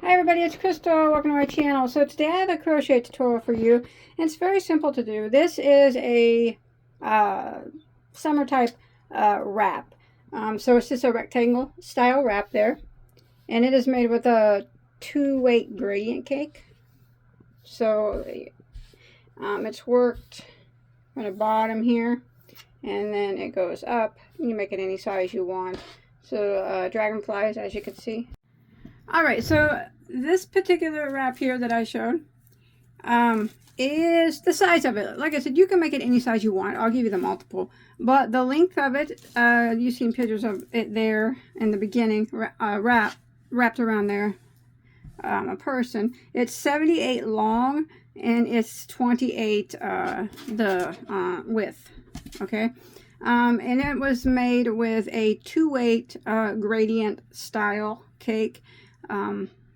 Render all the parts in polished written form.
Hi everybody, it's Crystal. Welcome to my channel. So today I have a crochet tutorial for you, and it's very simple to do. This is a summer type wrap. So it's just a rectangle style wrap there, and it is made with a 2-weight gradient cake. So it's worked from the bottom here, and then it goes up. You make it any size you want. So dragonflies, as you can see. Alright, so this particular wrap here that I showed is the size of it. Like I said, you can make it any size you want. I'll give you the multiple. But the length of it, you've seen pictures of it there in the beginning, wrapped around there, a person. It's 78 long and it's 28 the width, okay? And it was made with a 2-weight gradient style cake.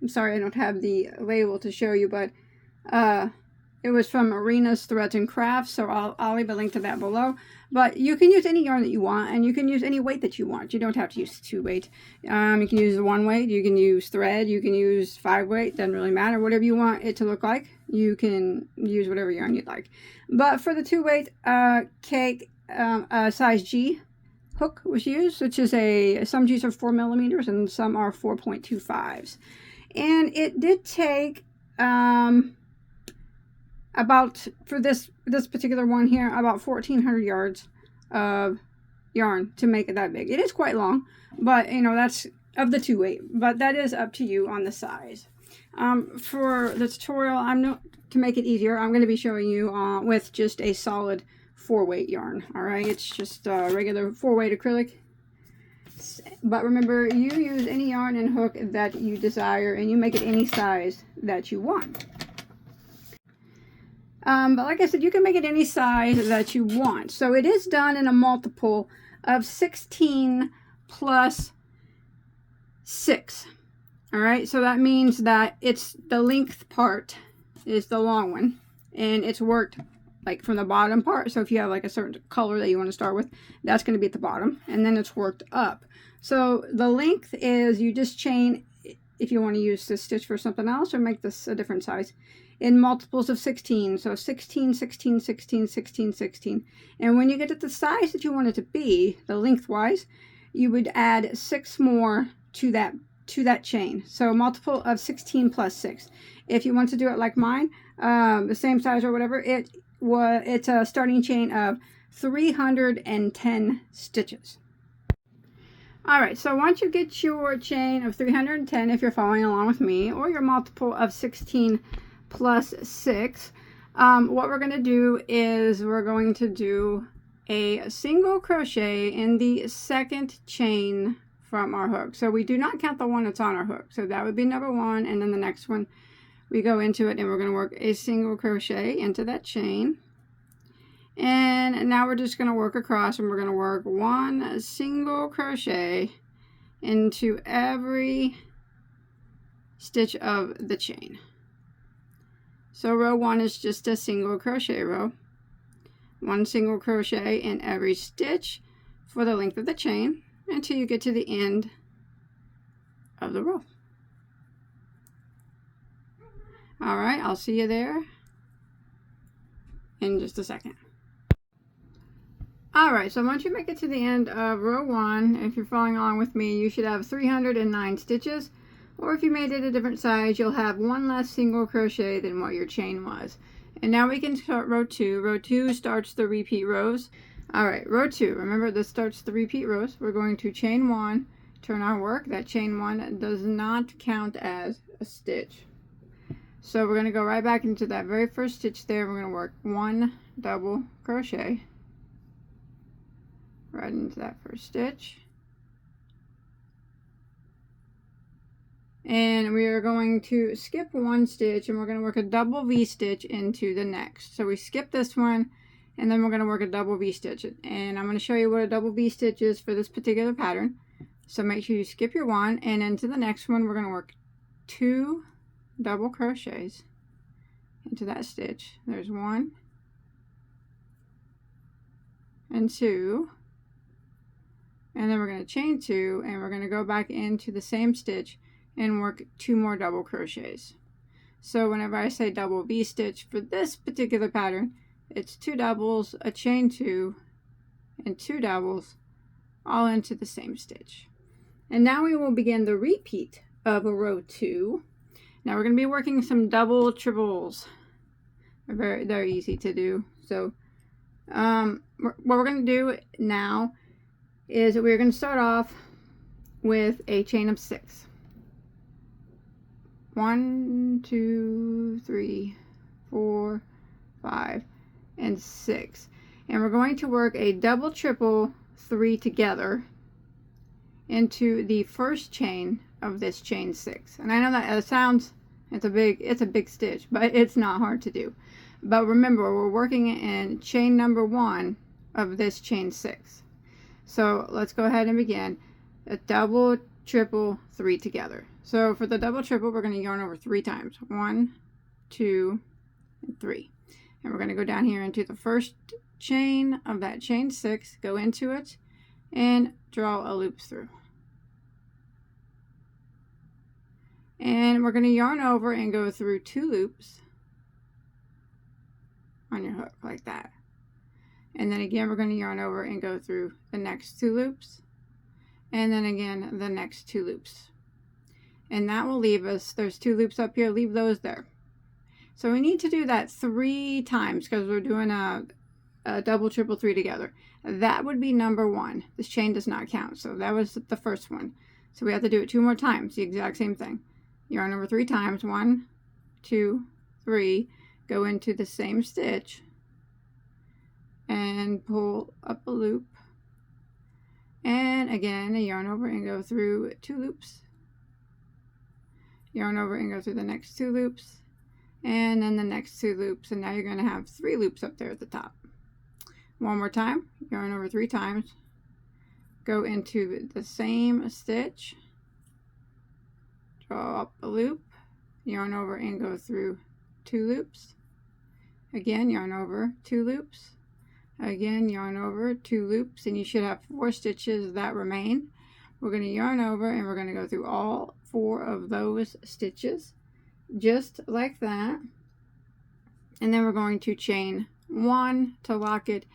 I'm sorry I don't have the label to show you, but it was from Arena's Threads and Crafts, so I'll leave a link to that below. But you can use any yarn that you want, and you can use any weight that you want. You don't have to use 2-weight. You can use 1-weight, you can use thread, you can use 5-weight, doesn't really matter. Whatever you want it to look like, you can use whatever yarn you'd like. But for the 2-weight cake, size G hook was used, which is some G's are 4 millimeters and some are 4.25s, and it did take about, for this particular one here, about 1,400 yards of yarn to make it that big. It is quite long, but you know, that's of the 2-weight, but that is up to you on the size. For the tutorial, to make it easier, I'm going to be showing you with just a solid 4-weight yarn. All right, it's just regular 4-weight acrylic. But remember, you use any yarn and hook that you desire, and you make it any size that you want. But like I said, you can make it any size that you want. So it is done in a multiple of 16 plus 6. All right, so that means that it's the length part is the long one, and it's worked like from the bottom part. So if you have like a certain color that you want to start with, that's going to be at the bottom, and then it's worked up. So the length is, you just chain, if you want to use this stitch for something else or make this a different size, in multiples of 16. So 16, 16, 16, 16, 16. And when you get to the size that you want it to be, the lengthwise, you would add 6 more to that chain. So a multiple of 16 plus 6. If you want to do it like mine, the same size or whatever, it's a starting chain of 310 stitches. All right, so once you get your chain of 310, if you're following along with me, or your multiple of 16 plus 6, what we're going to do is we're going to do a single crochet in the second chain from our hook. So we do not count the one that's on our hook. So that would be number 1, and then the next one we go into it and we're going to work a single crochet into that chain. And now we're just going to work across, and we're going to work 1 single crochet into every stitch of the chain. So row 1 is just a single crochet row. 1 single crochet in every stitch for the length of the chain until you get to the end of the row. All right, I'll see you there in just a second. All right, so once you make it to the end of row 1, if you're following along with me, you should have 309 stitches, or if you made it a different size, you'll have 1 less single crochet than what your chain was. And now we can start row 2. Row 2 starts the repeat rows. All right, row 2, remember this starts the repeat rows. We're going to chain 1, turn our work. That chain 1 does not count as a stitch. So we're going to go right back into that very first stitch there. We're going to work 1 double crochet right into that first stitch. And we are going to skip 1 stitch, and we're going to work a double V stitch into the next. So we skip this one, and then we're going to work a double V stitch. And I'm going to show you what a double V stitch is for this particular pattern. So make sure you skip your 1, and into the next one we're going to work 2 double crochets into that stitch. There's 1 and 2, and then we're going to chain 2, and we're going to go back into the same stitch and work 2 more double crochets. So whenever I say double V-stitch for this particular pattern, it's 2 doubles, a chain 2, and 2 doubles, all into the same stitch. And now we will begin the repeat of a row 2. Now we're going to be working some double triples. They're easy to do. So what we're going to do now is we're going to start off with a chain of 6. 1, 2, 3, 4, 5, and 6. And we're going to work a double triple 3 together into the first chain of this chain 6. And I know that sounds, it's a big stitch, but it's not hard to do. But remember, we're working in chain number 1 of this chain 6. So let's go ahead and begin a double triple 3 together. So for the double triple, we're going to yarn over 3 times. 1, 2, and 3. And we're going to go down here into the first chain of that chain 6, go into it, and draw a loop through. And we're going to yarn over and go through 2 loops on your hook like that. And then again, we're going to yarn over and go through the next 2 loops, and then again the next 2 loops. And that will leave us, there's 2 loops up here, leave those there. So we need to do that 3 times because we're doing a double triple 3 together. That would be number 1. This chain does not count, so that was the first one. So we have to do it 2 more times, the exact same thing. Yarn over 3 times, 1, 2, 3, go into the same stitch and pull up a loop, and again a yarn over and go through 2 loops, yarn over and go through the next 2 loops, and then the next 2 loops, and now you're going to have 3 loops up there at the top. One more time, yarn over 3 times, go into the same stitch, draw up a loop, yarn over and go through 2 loops, again yarn over 2 loops, again yarn over 2 loops, and you should have 4 stitches that remain. We're going to yarn over and we're going to go through all 4 of those stitches just like that, and then we're going to chain 1 to lock it,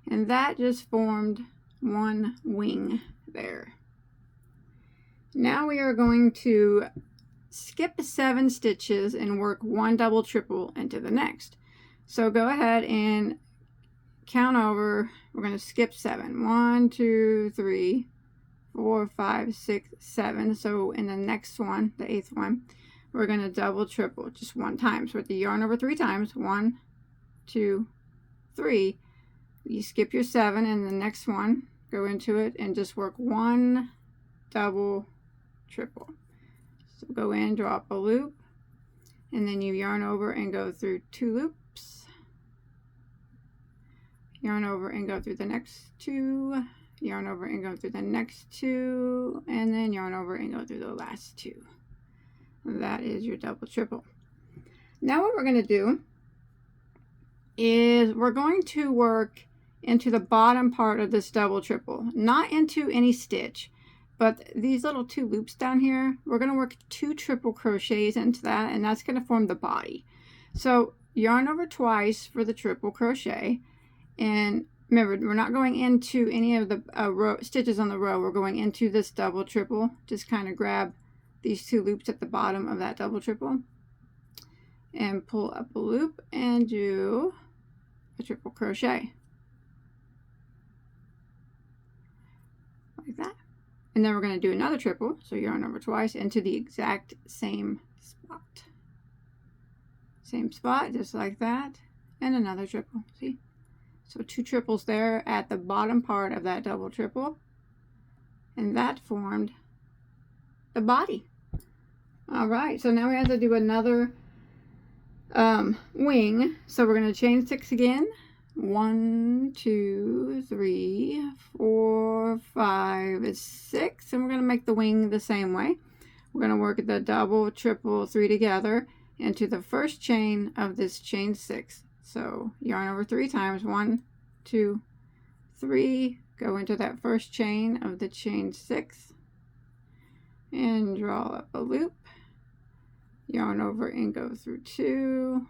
and that just formed 1 wing there. Now we are going to skip 7 stitches and work 1 double triple into the next. So go ahead and count over. We're going to skip 7. 1, 2, 3, 4, 5, 6, 7. So in the next one, the 8th one, we're going to double triple just 1 time. So with the yarn over 3 times, 1, 2, 3, you skip your 7, and the next one, go into it and just work 1 double triple. So go in, draw up a loop, and then you yarn over and go through 2 loops, yarn over and go through the next 2, yarn over and go through the next 2, and then yarn over and go through the last 2. That is your double triple. Now what we're going to do is we're going to work into the bottom part of this double triple, not into any stitch, but these little 2 loops down here, we're going to work 2 triple crochets into that, and that's going to form the body. So yarn over twice for the triple crochet, and remember, we're not going into any of the stitches on the row. We're going into this double triple. Just kind of grab these 2 loops at the bottom of that double triple and pull up a loop and do a triple crochet like that. And then we're going to do another triple, so yarn over twice into the exact same spot. Same spot, just like that, and another triple, see? So 2 triples there at the bottom part of that double triple, and that formed the body. All right, so now we have to do another wing. So we're going to chain 6 again. 1, 2, 3, 4, 5, 6, and we're going to make the wing the same way. We're going to work the double, triple, 3 together into the first chain of this chain 6. So yarn over 3 times, 1, 2, 3, go into that first chain of the chain 6, and draw up a loop, yarn over and go through 2,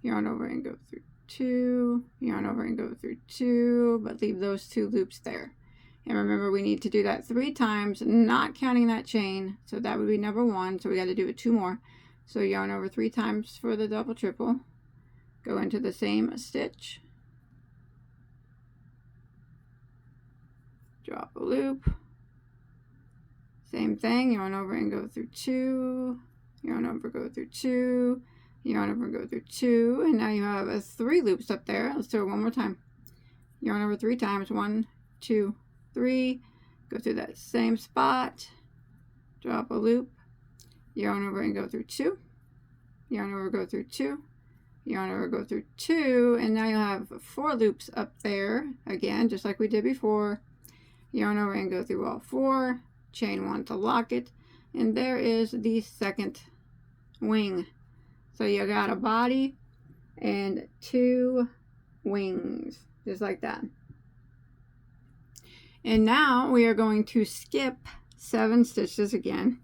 yarn over and go through 2, yarn over and go through 2, but leave those 2 loops there. And remember, we need to do that 3 times, not counting that chain. So that would be number 1. So we got to do it 2 more. So yarn over 3 times for the double triple. Go into the same stitch. Drop a loop. Same thing, yarn over and go through 2. Yarn over, go through 2. Yarn over and go through 2. And now you have 3 loops up there. Let's do it one more time. Yarn over 3 times. 1, 2, 3, go through that same spot, drop a loop, yarn over and go through 2, yarn over, go through 2, yarn over, go through 2, and now you'll have 4 loops up there again, just like we did before. Yarn over and go through all 4, chain 1 to lock it, and there is the second wing. So you got a body and 2 wings, just like that. And now we are going to skip 7 stitches again.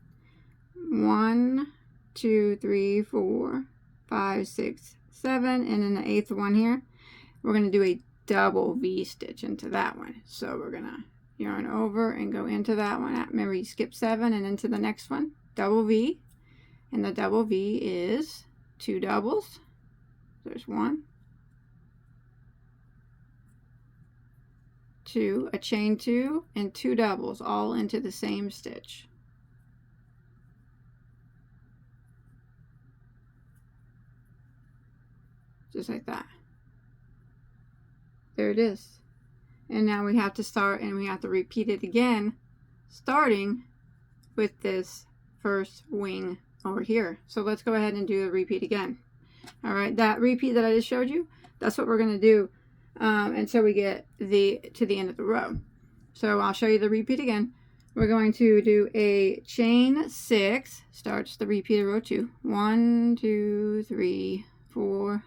1, 2, 3, 4, 5, 6, 7, and then the 8th one here, we're going to do a double V stitch into that one. So we're going to yarn over and go into that one. Remember, you skip 7 and into the next one, double V, and the double V is 2 doubles. There's 1, 2, a chain 2, and 2 doubles all into the same stitch. Just like that. There it is. And now we have to start and we have to repeat it again, starting with this first wing over here. So let's go ahead and do the repeat again. All right, that repeat that I just showed you, that's what we're going to do until we get to the end of the row. So I'll show you the repeat again. We're going to do a chain 6, starts the repeat of row 2. 1, 2, 3, 4,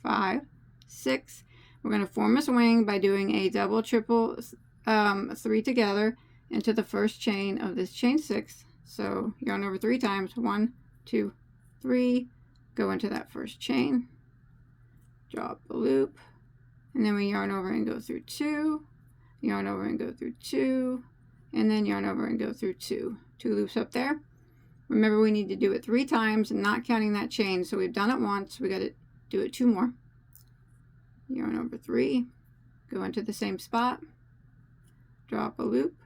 5, 6. We're going to form a wing by doing a double, triple, 3 together into the first chain of this chain 6. So yarn over 3 times. 1, 2, 3. Go into that first chain. Drop a loop. And then we yarn over and go through 2. Yarn over and go through 2. And then yarn over and go through 2. 2 loops up there. Remember, we need to do it 3 times, not counting that chain. So we've done it once. We got to do it 2 more. Yarn over 3. Go into the same spot. Drop a loop.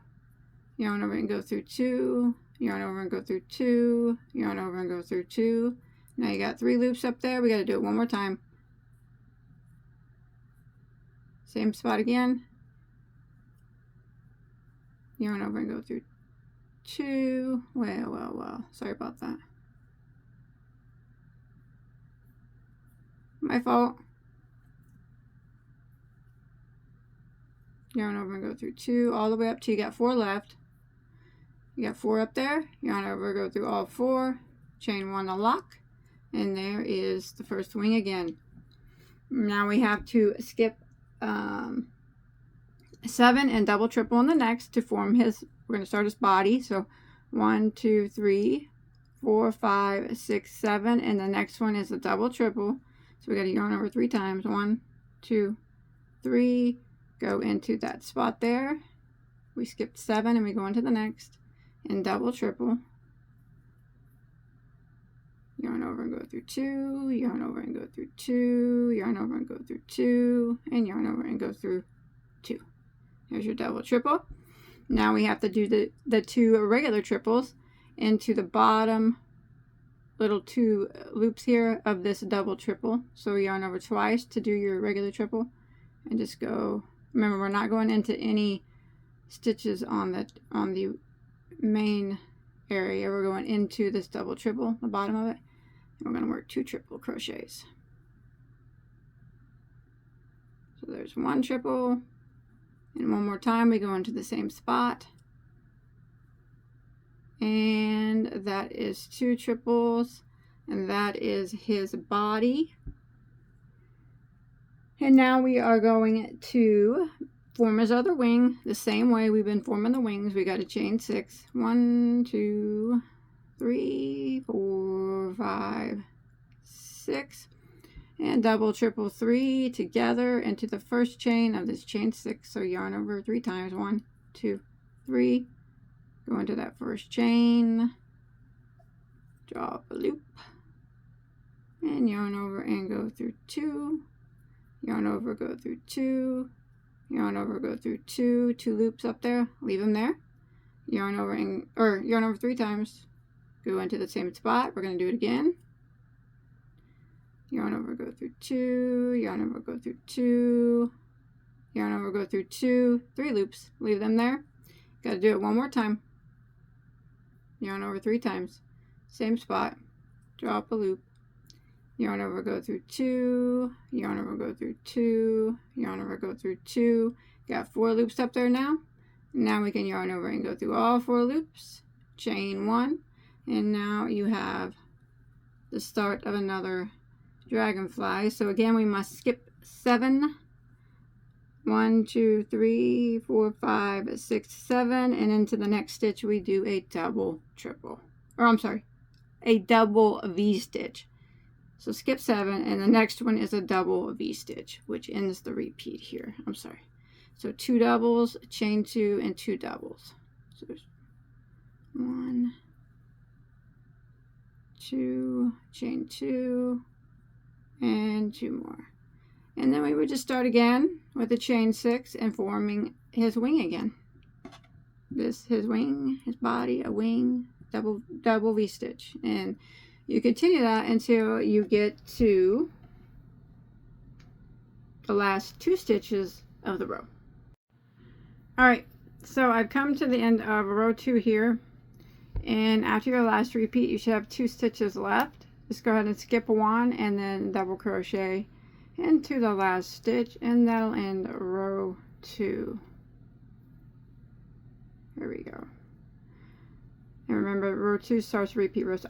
Yarn over and go through 2. Yarn over and go through 2. Yarn over and go through 2. Now you got 3 loops up there. We got to do it one more time. Same spot again. Yarn over and go through 2. Well. Sorry about that. My fault. Yarn over and go through 2 all the way up till you got 4 left. You got 4 up there. Yarn over, go through all 4. Chain 1 to lock. And there is the first wing again. Now we have to skip 7 and double triple in the next to form his, we're going to start his body. So 1, 2, 3, 4, 5, 6, 7, and the next one is a double triple. So we got to yarn over 3 times. 1, 2, 3, go into that spot there. We skipped 7 and we go into the next and double triple. Yarn over and go through 2, yarn over and go through 2, yarn over and go through 2, and yarn over and go through 2. Here's your double triple. Now we have to do the 2 regular triples into the bottom little 2 loops here of this double triple. So yarn over twice to do your regular triple and just go. Remember, we're not going into any stitches on the main area. We're going into this double triple, the bottom of it. And we're going to work 2 triple crochets. So there's 1 triple, and one more time we go into the same spot. And that is 2 triples, and that is his body. And now we are going to form his other wing the same way we've been forming the wings. We got to chain 6. 1, 2, 3, 4, 5, 6, and double, triple, 3 together into the first chain of this chain 6. So yarn over 3 times. 1, 2, 3. Go into that first chain, draw up a loop, and yarn over and go through 2. Yarn over, go through 2. Yarn over, go through 2. 2 loops up there. Leave them there. Yarn over and yarn over 3 times. Go into the same spot. We're going to do it again. Yarn over, go through 2. Yarn over, go through 2. Yarn over, go through 2. 3 loops. Leave them there. Got to do it one more time. Yarn over 3 times. Same spot. Draw up a loop. Yarn over, go through 2, yarn over, go through 2, yarn over, go through 2. Got 4 loops up there now. Now we can yarn over and go through all 4 loops, chain 1, and now you have the start of another dragonfly. So again, we must skip 7. 1, 2, 3, 4, 5, 6, 7, and into the next stitch we do a double, triple, or I'm sorry, a double V-stitch. So skip 7, and the next one is a double V-stitch, which ends the repeat here. I'm sorry. So 2 doubles, chain 2, and 2 doubles. So there's 1, 2, chain 2, and 2 more. And then we would just start again with the chain 6 and forming his wing again. This, his wing, his body, a wing, double V-stitch. And you continue that until you get to the last 2 stitches of the row. Alright, so I've come to the end of row 2 here, and after your last repeat you should have 2 stitches left. Just go ahead and skip 1 and then double crochet into the last stitch, and that'll end row 2. There we go. And remember, row 2 starts repeat rows.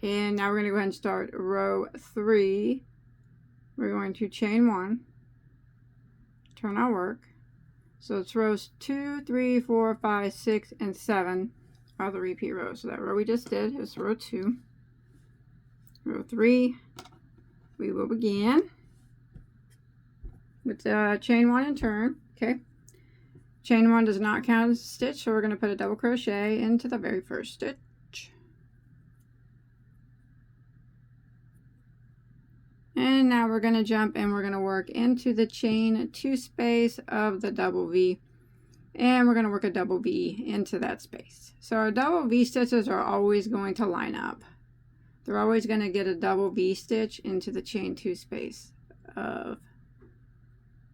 And now we're going to go ahead and start row 3. We're going to chain 1, turn our work. So it's rows 2, 3, 4, 5, 6, and 7 are the repeat rows. So that row we just did is row 2. Row 3, we will begin with chain 1 and turn. Okay. Chain 1 does not count as a stitch, so we're going to put a double crochet into the very first stitch. And now we're going to jump and we're going to work into the chain 2 space of the double V, and we're going to work a double V into that space. So our double V stitches are always going to line up. They're always going to get a double V stitch into the chain 2 space of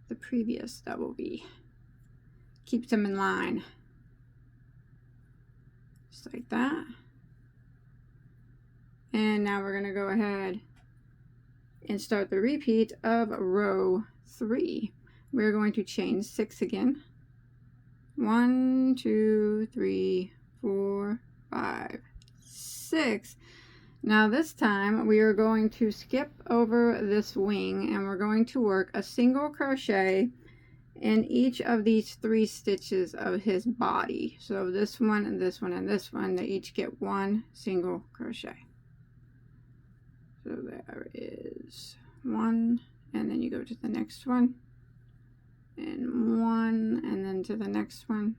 the previous double V. Keeps them in line. Just like that. And now we're going to go ahead and start the repeat of row 3. We're going to chain 6 again. 1, 2, 3, 4, 5, 6. Now this time we are going to skip over this wing and we're going to work a single crochet in each of these 3 stitches of his body. So this one and this one and this one, they each get 1 single crochet. So there is 1, and then you go to the next one, and 1, and then to the next one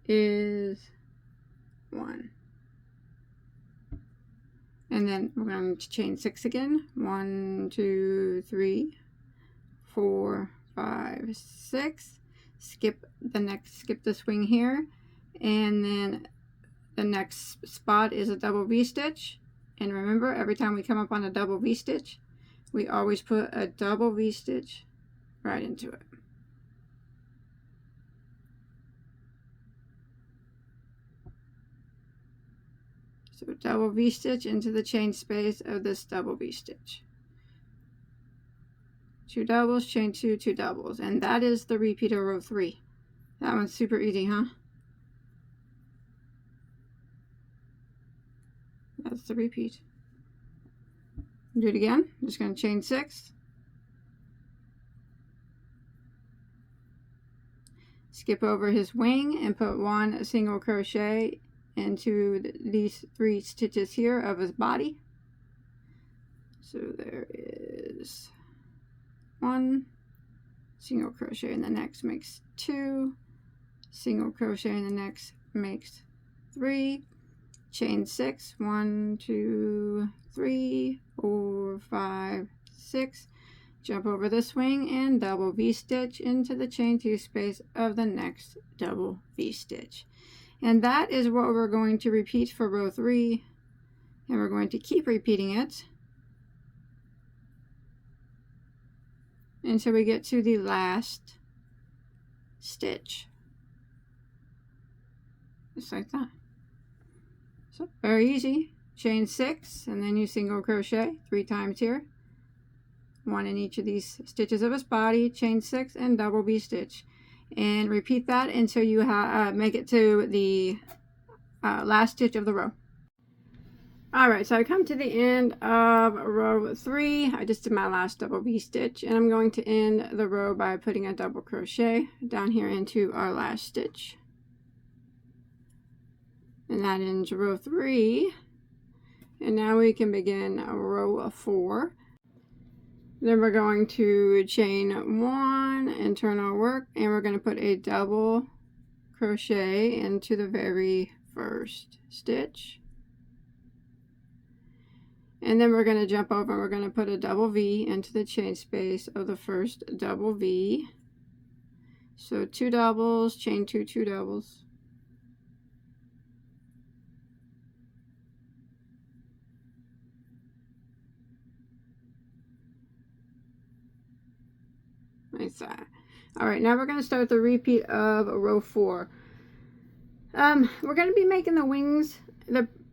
is 1. And then we're going to chain 6 again. 1, 2, 3, 4, 5, 6. Skip this wing here, and then the next spot is a double V-stitch. And remember, every time we come up on a double V-stitch, we always put a double V-stitch right into it. So double V-stitch into the chain space of this double V-stitch. 2 doubles, chain 2, 2 doubles. And that is the repeat of row 3. That one's super easy, huh? That's the repeat. Do it again. I'm just going to chain 6. skip over his wing and put 1 single crochet into these 3 stitches here of his body. So there is 1 single crochet in the next makes 2, single crochet in the next makes 3, chain 6, 1, 2, 3, 4, 5, 6, jump over the swing and double V-stitch into the chain 2 space of the next double V-stitch. And that is what we're going to repeat for row 3, and we're going to keep repeating it until we get to the last stitch, just like that. So very easy. Chain 6 and then you single crochet 3 times here, 1 in each of these stitches of his body, chain 6 and double V-stitch, and repeat that until you make it to the last stitch of the row. Alright, so I come to the end of row 3. I just did my last double V-stitch, and I'm going to end the row by putting a double crochet down here into our last stitch. And that ends row 3. And now we can begin row 4. Then we're going to chain 1 and turn our work, and we're going to put a double crochet into the very first stitch. And then we're going to jump over and we're going to put a double V into the chain space of the first double V. So 2 doubles, chain 2, 2 doubles. Like that. Alright, now we're going to start the repeat of row 4. We're going to be making the wings,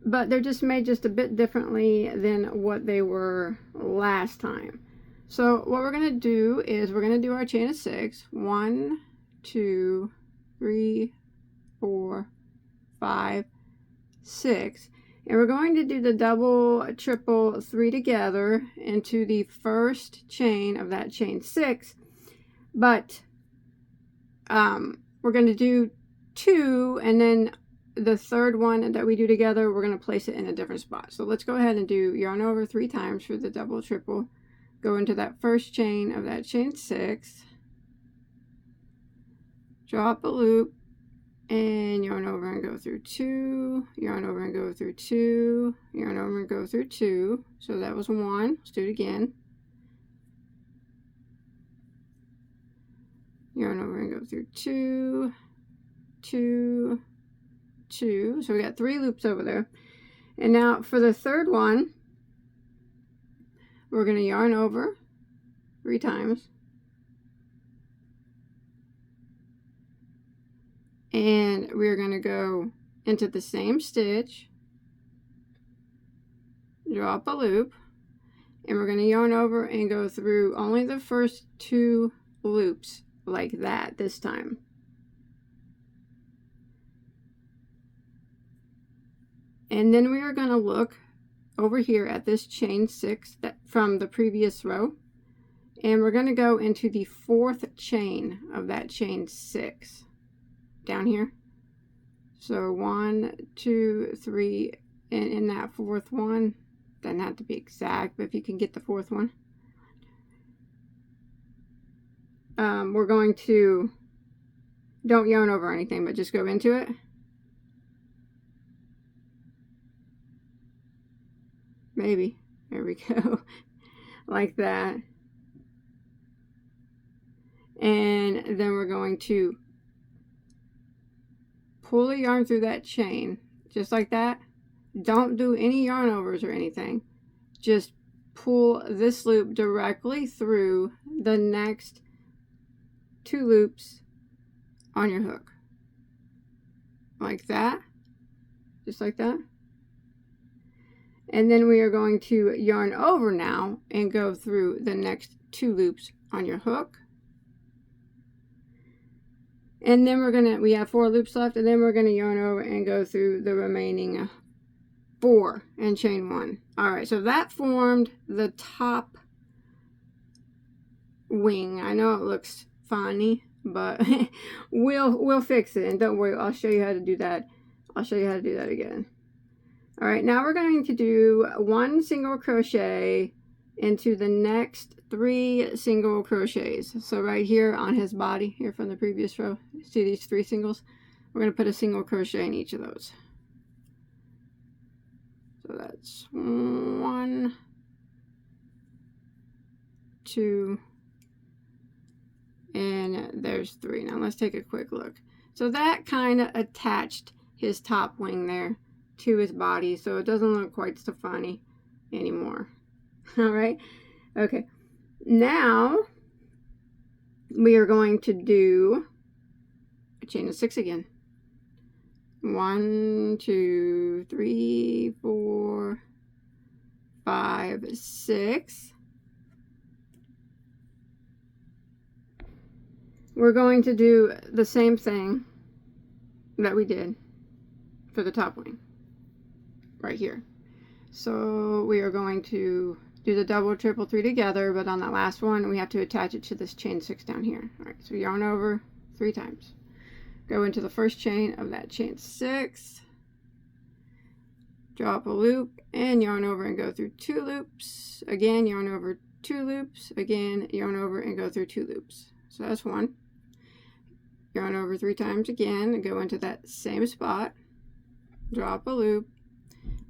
but they're just made just a bit differently than what they were last time. So what we're going to do is we're going to do our chain of 6. 1, 2, 3, 4, 5, 6. And we're going to do the double, triple, 3 together into the first chain of that chain 6. But we're going to do 2, and then the third one that we do together, we're going to place it in a different spot. So let's go ahead and do yarn over 3 times for the double, triple. Go into that first chain of that chain 6. Draw up a loop and yarn over and go through 2. Yarn over and go through 2. Yarn over and go through 2. So that was 1. Let's do it again. Yarn over and go through 2, 2, 2. So we got 3 loops over there. And now for the third one, we're going to yarn over 3 times. And we're going to go into the same stitch, draw up a loop, and we're going to yarn over and go through only the first 2 loops like that this time. And then we are going to look over here at this chain 6 from the previous row, and we're going to go into the 4th chain of that chain 6 down here. So 1, 2, 3, and in that 4th one, doesn't have to be exact, but if you can get the 4th one, we're going to, don't yarn over anything, but just go into it. Maybe. There we go. Like that. And then we're going to pull the yarn through that chain, just like that. Don't do any yarn overs or anything. Just pull this loop directly through the next 2 loops on your hook. Like that. Just like that. And then we are going to yarn over now and go through the next 2 loops on your hook. And then we have 4 loops left, and then we're going to yarn over and go through the remaining 4 and chain 1. Alright, so that formed the top wing. I know it looks funny, but we'll fix it, and don't worry, I'll show you how to do that. I'll show you how to do that again. All right, now we're going to do 1 single crochet into the next 3 single crochets. So right here on his body, here from the previous row, see these 3 singles? We're going to put a single crochet in each of those. So that's 1, 2, and there's 3. Now let's take a quick look. So that kind of attached his top wing there to his body, so it doesn't look quite so funny anymore. All right, okay, now we are going to do a chain of 6 again. 1, 2, 3, 4, 5, 6. We're going to do the same thing that we did for the top wing right here. So we are going to do the double, triple, 3 together, but on that last one we have to attach it to this chain 6 down here. All right, so yarn over 3 times, go into the first chain of that chain 6, drop a loop and yarn over and go through 2 loops, again yarn over 2 loops, again yarn over and go through 2 loops. So that's 1. Yarn over 3 times again and go into that same spot, drop a loop,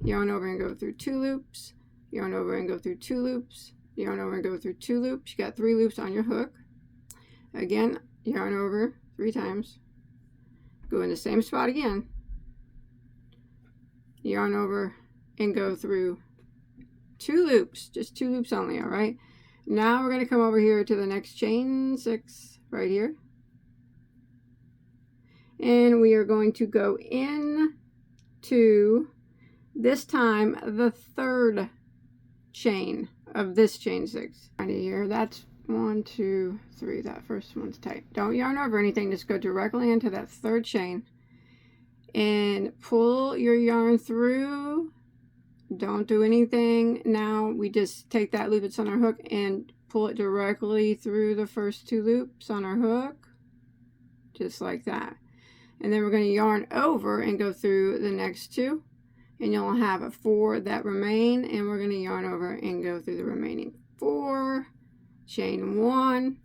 yarn over and go through 2 loops, yarn over and go through 2 loops, yarn over and go through 2 loops. You got 3 loops on your hook. Again, yarn over 3 times, go in the same spot again, yarn over and go through 2 loops, just 2 loops only. All right, now we're going to come over here to the next chain 6 right here, and we are going to go in to, this time, the 3rd chain of this chain 6 right here. That's 1, 2, 3. That first one's tight. Don't yarn over anything, just go directly into that 3rd chain and pull your yarn through. Don't do anything now. We just take that loop that's on our hook and pull it directly through the first 2 loops on our hook, just like that. And then we're going to yarn over and go through the next 2, and you'll have 4 that remain, and we're going to yarn over and go through the remaining 4, chain 1,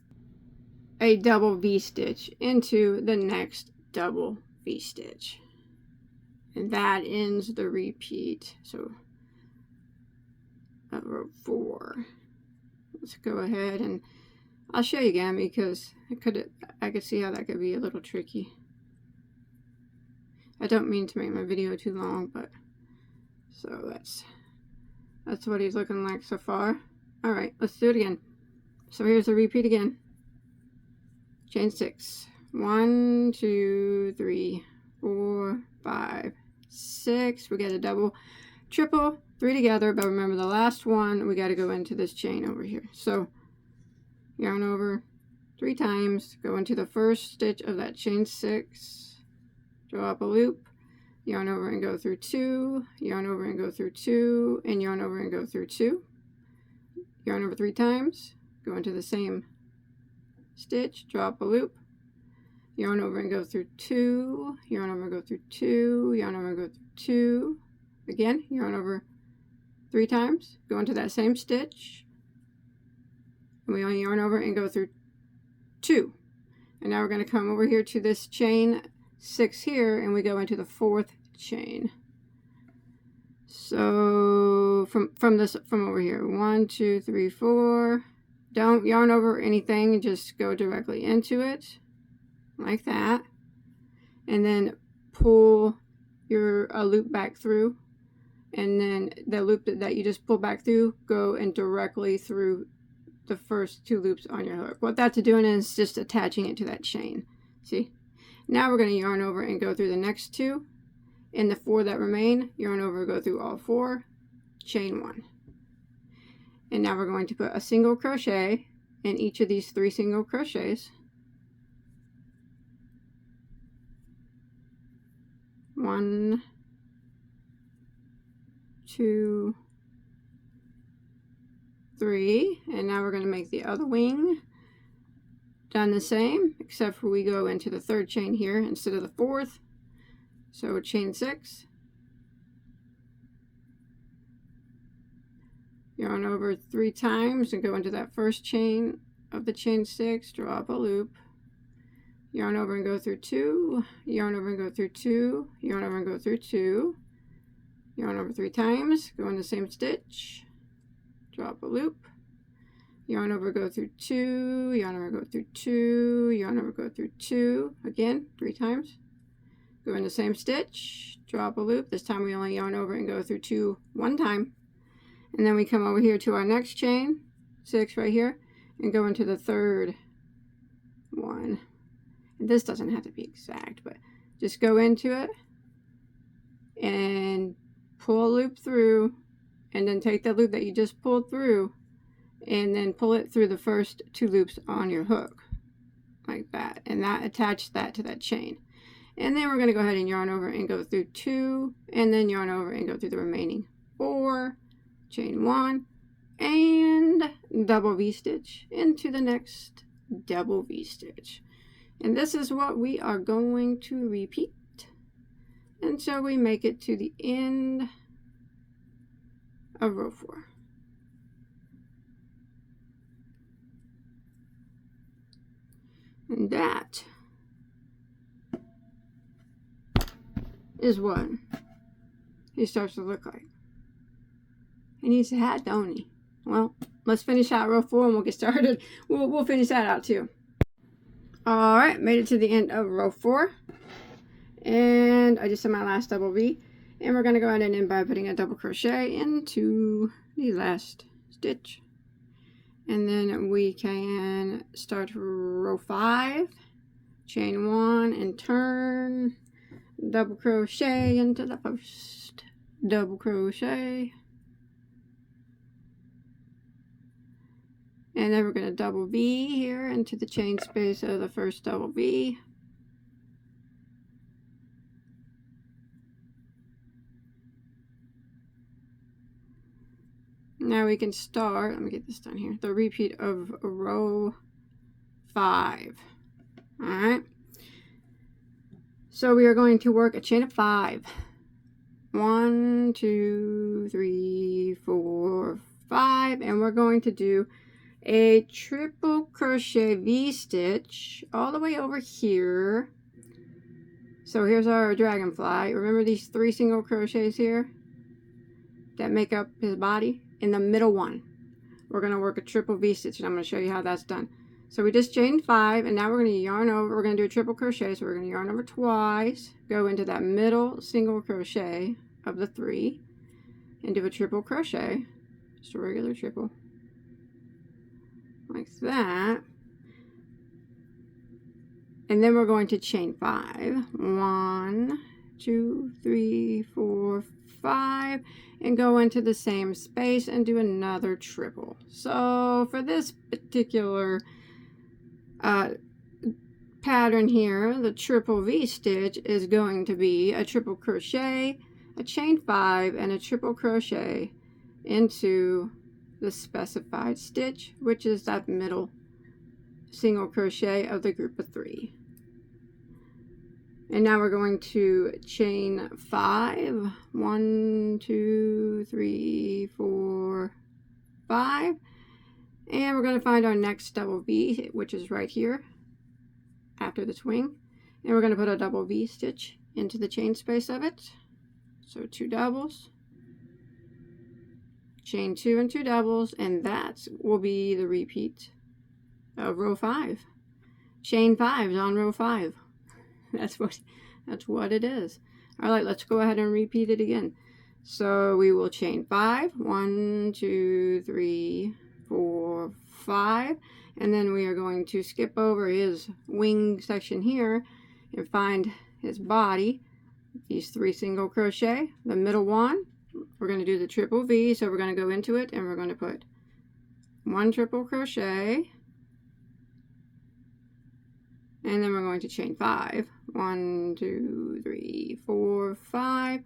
a double V-stitch into the next double V-stitch, and that ends the repeat. So of row 4. Let's go ahead and I'll show you again, because I could see how that could be a little tricky. I don't mean to make my video too long, but so that's what he's looking like so far. All right, let's do it again. So here's the repeat again. Chain 6. 1, 2, 3, 4, 5, 6. We get a double, triple, 3 together, but remember the last one, we got to go into this chain over here. So yarn over 3 times, go into the first stitch of that chain 6, draw up a loop, yarn over and go through 2, yarn over and go through 2, and yarn over and go through 2, yarn over 3 times, go into the same stitch, drop a loop, yarn over and go through 2, yarn over and go through 2, yarn over and go through 2, again yarn over 3 times, go into that same stitch, and we only yarn over and go through 2. And now we're going to come over here to this chain 6 here, and we go into the 4th chain. So from over here, 1, 2, 3, 4. Don't yarn over anything, just go directly into it like that, and then pull your loop back through, and then the loop that you just pull back through, go and directly through the first 2 loops on your hook. What that's doing is just attaching it to that chain. See? Now we're going to yarn over and go through the next 2, and the 4 that remain, yarn over, go through all 4, chain 1. And now we're going to put a single crochet in each of these 3 single crochets. 1, 2, 3, and now we're going to make the other wing. done the same, except for we go into the third chain here instead of the fourth. So chain 6, yarn over 3 times and go into that first chain of the chain 6, draw up a loop, yarn over and go through 2, yarn over and go through 2, yarn over and go through 2, yarn over 3 times, go in the same stitch, draw up a loop, yarn over, go through 2, yarn over, go through 2, yarn over, go through 2, again 3 times, go in the same stitch, draw up a loop. This time we only yarn over and go through 2 one time, and then we come over here to our next chain 6 right here and go into the third one. And this doesn't have to be exact, but just go into it and pull a loop through, and then take the loop that you just pulled through and then pull it through the first 2 loops on your hook like that, and that attach that to that chain. And then we're going to go ahead and yarn over and go through 2, and then yarn over and go through the remaining 4, chain 1, and double V-stitch into the next double V-stitch. And this is what we are going to repeat until we make it to the end of row 4. And that is what he starts to look like. He needs a hat, don't he? Well, let's finish out row 4 and we'll get started. We'll finish that out too. Alright, made it to the end of row 4. And I just did my last double V. And we're going to go ahead and end by putting a double crochet into the last stitch. And then we can start row 5, chain 1 and turn, double crochet into the post, double crochet, and then we're going to double V here into the chain space of the first double V. Now we can start, let me get this done here, the repeat of row 5. Alright, so we are going to work a chain of 5. 1, 2, 3, 4, 5, and we're going to do a triple crochet V-stitch all the way over here. So here's our dragonfly. Remember these 3 single crochets here that make up his body? In the middle one, we're going to work a triple V-stitch, and I'm going to show you how that's done. So we just chained 5, and now we're going to yarn over. We're going to do a triple crochet, so we're going to yarn over twice, go into that middle single crochet of the 3, and do a triple crochet, just a regular triple, like that. And then we're going to chain 5. 1, 2, 3, 4, 5, and go into the same space and do another triple. So for this particular pattern here, the triple V-stitch is going to be a triple crochet, a chain 5, and a triple crochet into the specified stitch, which is that middle single crochet of the group of 3. And now we're going to chain 5. 1, 2, 3, 4, 5. And we're going to find our next double V, which is right here after the swing. And we're going to put a double V stitch into the chain space of it. So 2 doubles. Chain 2 and 2 doubles. And that will be the repeat of row 5. Chain 5 is on row 5. That's what it is. Alright, let's go ahead and repeat it again. So we will chain 5. 1, 2, 3, 4, 5. And then we are going to skip over his wing section here and find his body. These 3 single crochet. The middle one, we're going to do the triple V. So we're going to go into it and we're going to put 1 triple crochet. And then we're going to chain 5. 1, 2, 3, 4, 5.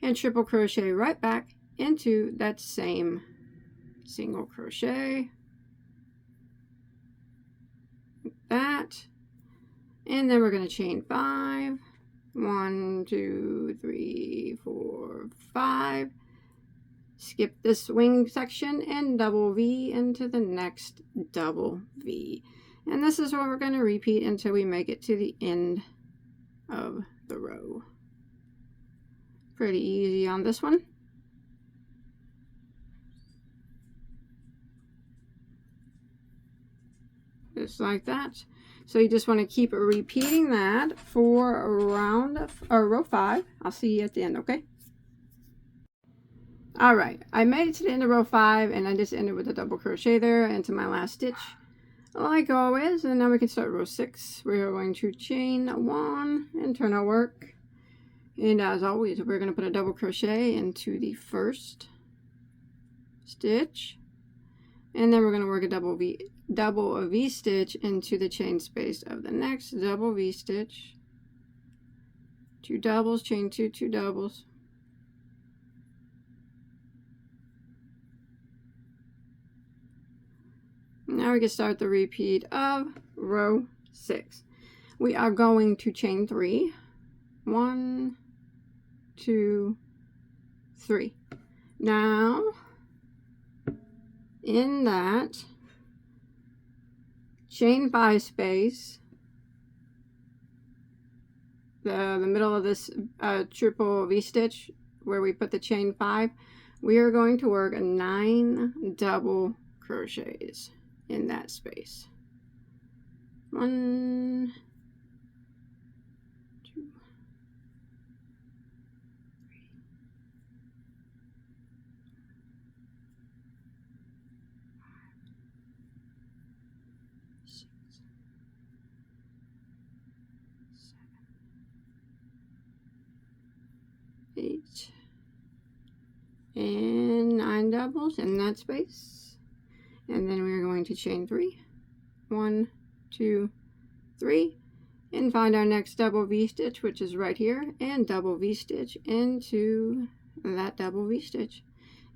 And triple crochet right back into that same single crochet. Like that. And then we're going to chain 5. 1, 2, 3, 4, 5. Skip this wing section and double V into the next double V. And this is what we're going to repeat until we make it to the end of the row. Pretty easy on this one. Just like that. So you just want to keep repeating that for row 5. I'll see you at the end, okay? All right, I made it to the end of row 5, and I just ended with a double crochet there into my last stitch, like always. And now we can start row 6. We're going to chain 1 and turn our work. And as always, we're going to put a double crochet into the first stitch, and then we're going to work a double V stitch into the chain space of the next double V stitch. 2 doubles, chain 2, 2 doubles. Now we can start the repeat of row 6. We are going to chain 3. 1, 2, 3. Now, in that chain 5 space, the middle of this triple V stitch where we put the chain 5, we are going to work 9 double crochets in that space. 1, 2, 3, 6, 7, 8, and 9 doubles in that space. And then we're going to chain 3. 1, 2, 3, and find our next double V stitch, which is right here, and double V stitch into that double V stitch.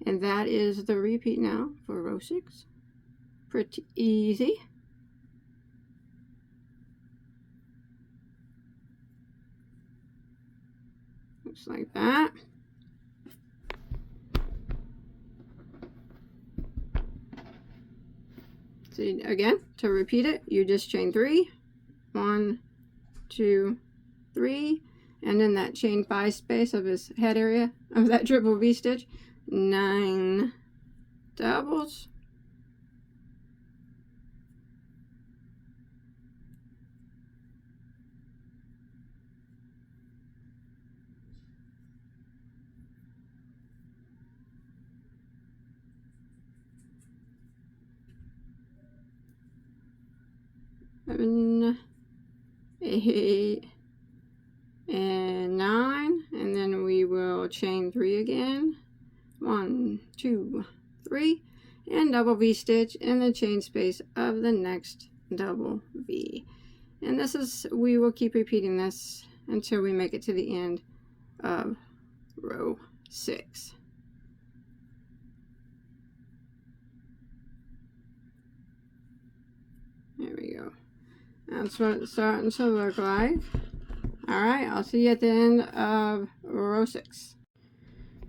And that is the repeat now for row 6. Pretty easy. Looks like that. So again, to repeat it, you just chain 3. 1, 2, 3, and in that chain 5 space of his head area of that triple V stitch, 9 doubles. Seven, 8, and 9, and then we will chain 3 again. 1, 2, 3, and double V stitch in the chain space of the next double V. And this is, we will keep repeating this until we make it to the end of row 6. There we go. That's what it's starting to look like. Alright, I'll see you at the end of row 6.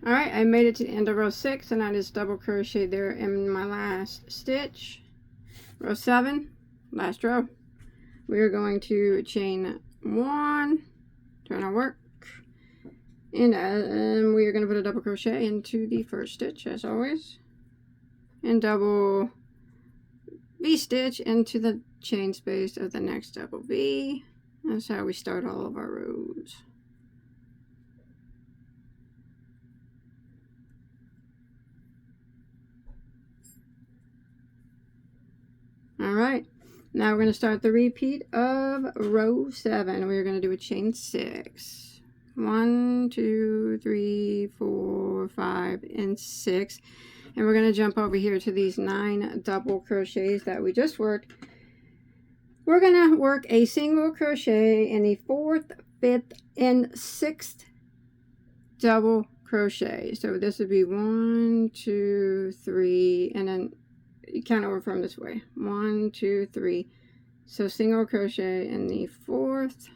Alright, I made it to the end of row 6, and I just double crochet there in my last stitch. Row 7, last row. We are going to chain 1, turn our work, and we are going to put a double crochet into the first stitch as always, and double V stitch into the chain space of the next double V. That's how we start all of our rows. Alright, now we're going to start the repeat of row 7. We're going to do a chain 6. 1, 2, 3, 4, 5, and 6. And we're going to jump over here to these 9 double crochets that we just worked. We're going to work a single crochet in the 4th, 5th, and 6th double crochet. So this would be 1, 2, 3, and then you count over from this way. 1, 2, 3, So single crochet in the 4th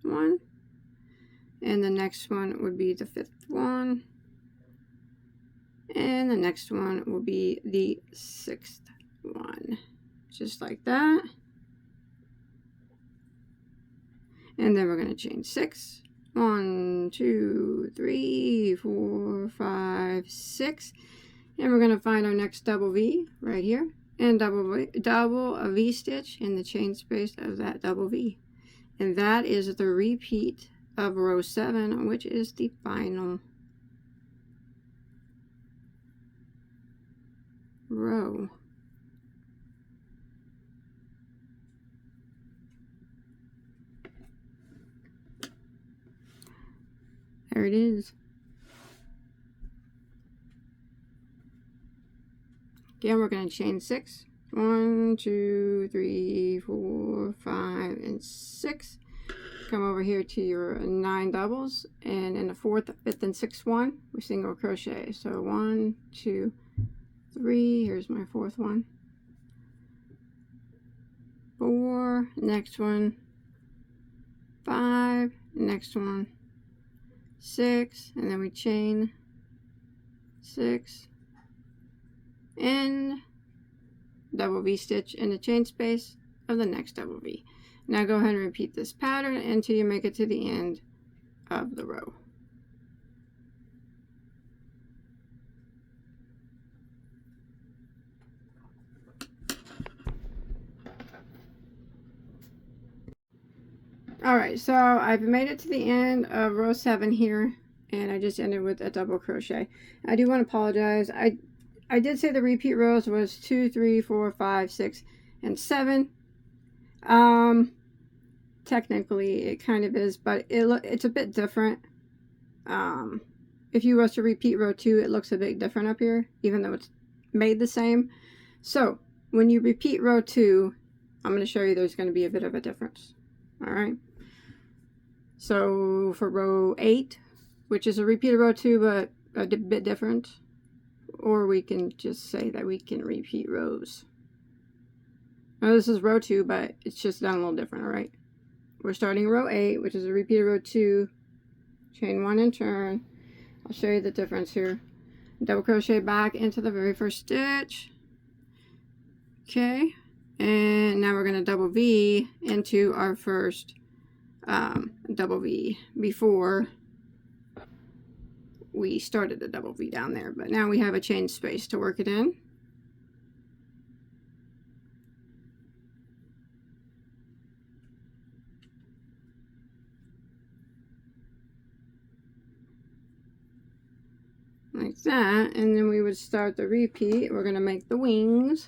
one, and the next one would be the 5th one, and the next one will be the 6th one, just like that. And then we're going to chain 6. 1, 2, 3, 4, 5, 6, and we're going to find our next double V right here, and double a V stitch in the chain space of that double V, and that is the repeat of row 7, which is the final row. There it is. Again, we're going to chain 6. 1, 2, 3, 4, 5, and 6. Come over here to your 9 doubles, and in the 4th, 5th, and 6th one, we single crochet. So 1, 2, 3. Here's my 4th one. 4. Next one. 5. Next one. 6, and then we chain 6 and double V stitch in the chain space of the next double V. Now go ahead and repeat this pattern until you make it to the end of the row. Alright, so I've made it to the end of row 7 here, and I just ended with a double crochet. I do want to apologize. I did say the repeat rows was 2, 3, 4, 5, 6, and 7. Technically it kind of is, but it's a bit different. If you was to repeat row 2, it looks a bit different up here, even though it's made the same. So when you repeat row 2, I'm going to show you there's going to be a bit of a difference. Alright, so for row 8, which is a repeat of row 2 but a bit different, or we can just say that we can repeat rows. Now this is row 2, but it's just done a little different. Alright, we're starting row 8, which is a repeat of row 2, chain 1 and turn. I'll show you the difference here. Double crochet back into the very first stitch. Okay, and now we're going to double V into our first double V before we started the double V down there, but now we have a chain space to work it in. Like that, and then we would start the repeat. We're going to make the wings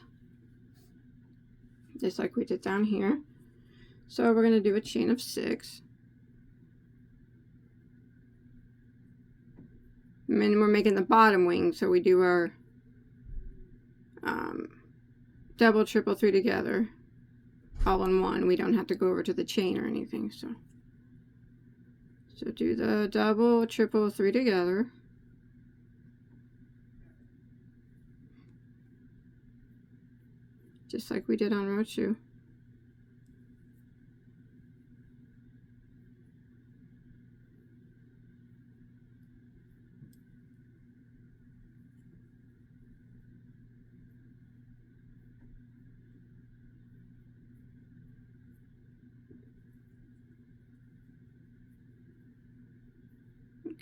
just like we did down here. So we're going to do a chain of 6, and then we're making the bottom wing, so we do our double, triple, 3 together all in one. We don't have to go over to the chain or anything. So do the double, triple, 3 together. Just like we did on row 2.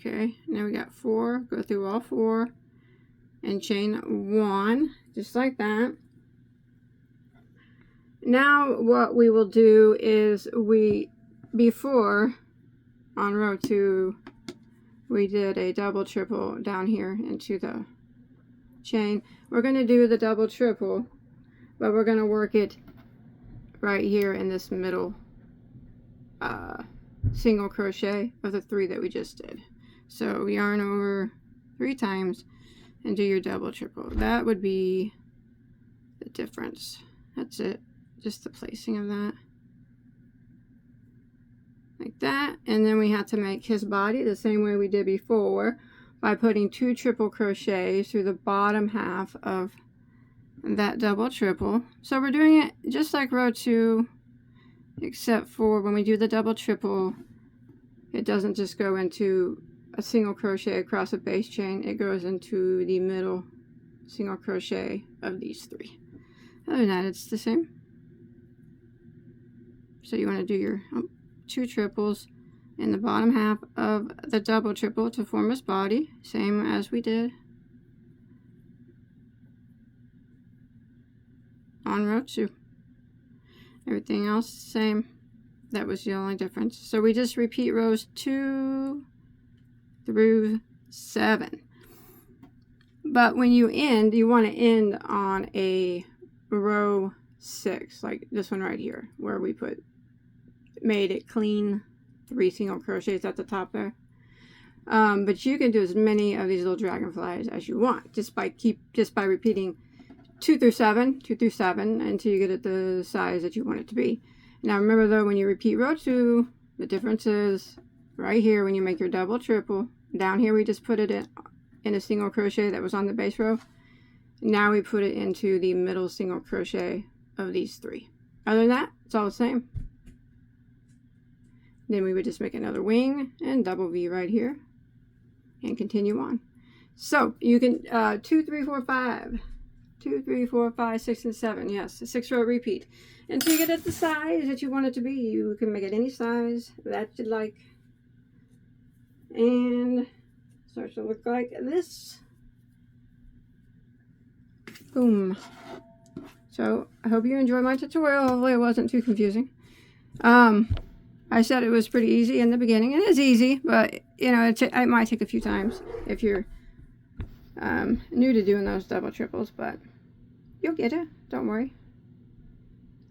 Okay, now we got 4. Go through all 4 and chain 1, just like that. Now what we will do is before on row 2 we did a double, triple down here into the chain. We're going to do the double, triple, but we're going to work it right here in this middle single crochet of the 3 that we just did. So yarn over 3 times and do your double, triple. That would be the difference. That's it. Just the placing of that. Like that. And then we have to make his body the same way we did before by putting 2 triple crochets through the bottom half of that double, triple. So we're doing it just like row 2, except for when we do the double triple, it doesn't just go into a single crochet across a base chain, it goes into the middle single crochet of these 3. Other than that, it's the same. So you want to do your 2 triples in the bottom half of the double triple to form this body, same as we did on row 2. Everything else the same. That was the only difference. So we just repeat rows 2 through 7. But when you end, you want to end on a row 6, like this one right here, where we made it clean 3 single crochets at the top there. But you can do as many of these little dragonflies as you want, just by repeating 2 through 7 until you get it the size that you want it to be. Now remember though, when you repeat row 2, the difference is right here when you make your double triple. Down here we just put it in a single crochet that was on the base row. Now we put it into the middle single crochet of these 3. Other than that, it's all the same. Then we would just make another wing and double V right here and continue on. So you can 2, 3, 4, 5. 2, 3, 4, 5, 6, and 7. Yes, a 6-row repeat. Until you get it the size that you want it to be. You can make it any size that you like. And it starts to look like this. Boom. So I hope you enjoyed my tutorial. Hopefully it wasn't too confusing. I said it was pretty easy in the beginning. It is easy, but you know, it might take a few times if you're new to doing those double triples, but you'll get it. Don't worry.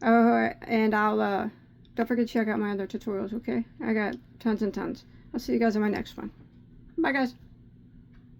Oh, and don't forget to check out my other tutorials, okay? I got tons and tons. I'll see you guys in my next one. Bye, guys.